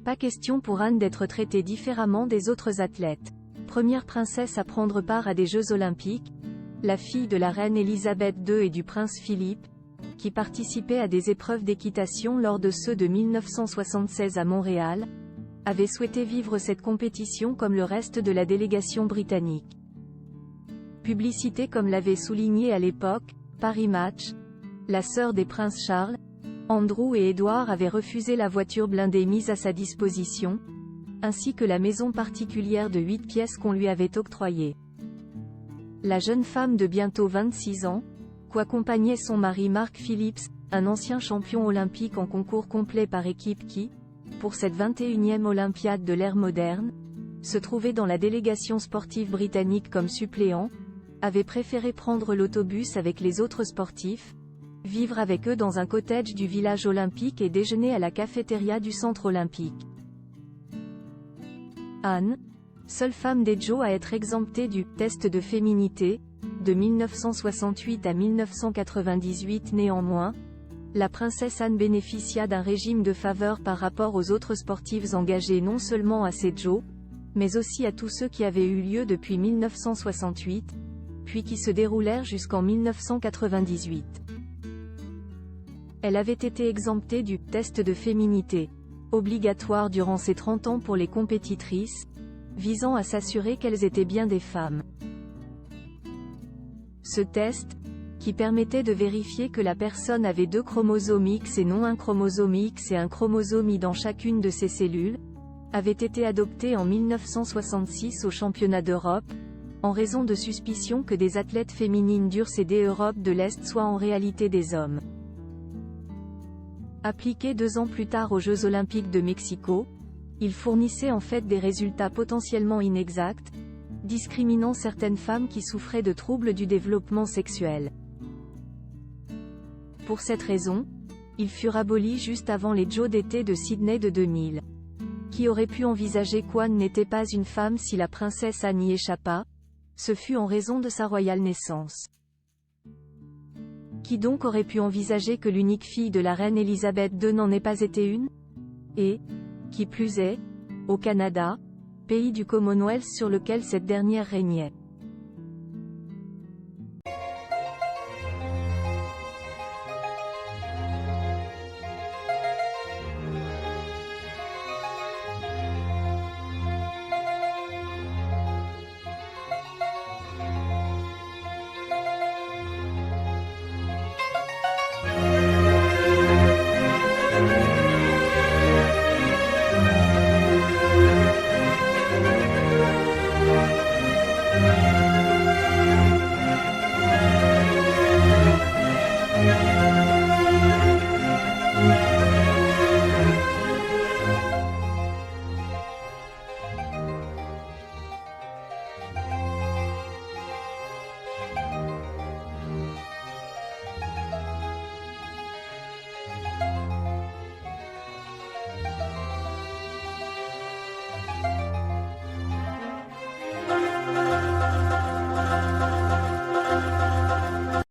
Pas question pour Anne d'être traitée différemment des autres athlètes. Première princesse à prendre part à des Jeux Olympiques, la fille de la reine Elisabeth II et du prince Philippe, qui participait à des épreuves d'équitation lors de ceux de 1976 à Montréal, avait souhaité vivre cette compétition comme le reste de la délégation britannique. Publicité comme l'avait souligné à l'époque, Paris Match, la sœur des princes Charles, Andrew et Édouard avait refusé la voiture blindée mise à sa disposition, ainsi que la maison particulière de 8 pièces qu'on lui avait octroyée. La jeune femme de bientôt 26 ans, qu'accompagnait son mari Mark Phillips, un ancien champion olympique en concours complet par équipe qui, pour cette 21e Olympiade de l'ère moderne, se trouvait dans la délégation sportive britannique comme suppléant, avait préféré prendre l'autobus avec les autres sportifs, vivre avec eux dans un cottage du village olympique et déjeuner à la cafétéria du centre olympique. Anne, seule femme des Jeux à être exemptée du « test de féminité » de 1968 à 1998. Néanmoins, la princesse Anne bénéficia d'un régime de faveur par rapport aux autres sportives engagées non seulement à ces Jeux, mais aussi à tous ceux qui avaient eu lieu depuis 1968, puis qui se déroulèrent jusqu'en 1998. Elle avait été exemptée du « test de féminité », obligatoire durant ses 30 ans pour les compétitrices, visant à s'assurer qu'elles étaient bien des femmes. Ce test, qui permettait de vérifier que la personne avait 2 chromosomes X et non un chromosome X et un chromosome Y dans chacune de ses cellules, avait été adopté en 1966 au championnat d'Europe, en raison de suspicions que des athlètes féminines d'URSS et d'Europe de l'Est soient en réalité des hommes. Appliqué 2 ans plus tard aux Jeux Olympiques de Mexico, il fournissait en fait des résultats potentiellement inexacts, discriminant certaines femmes qui souffraient de troubles du développement sexuel. Pour cette raison, ils furent abolis juste avant les Jeux d'été de Sydney de 2000. Qui aurait pu envisager qu'Anne n'était pas une femme si la princesse Anne y échappa? Ce fut en raison de sa royale naissance. Qui donc aurait pu envisager que l'unique fille de la reine Elisabeth II n'en ait pas été une? Et, qui plus est, au Canada, pays du Commonwealth sur lequel cette dernière régnait.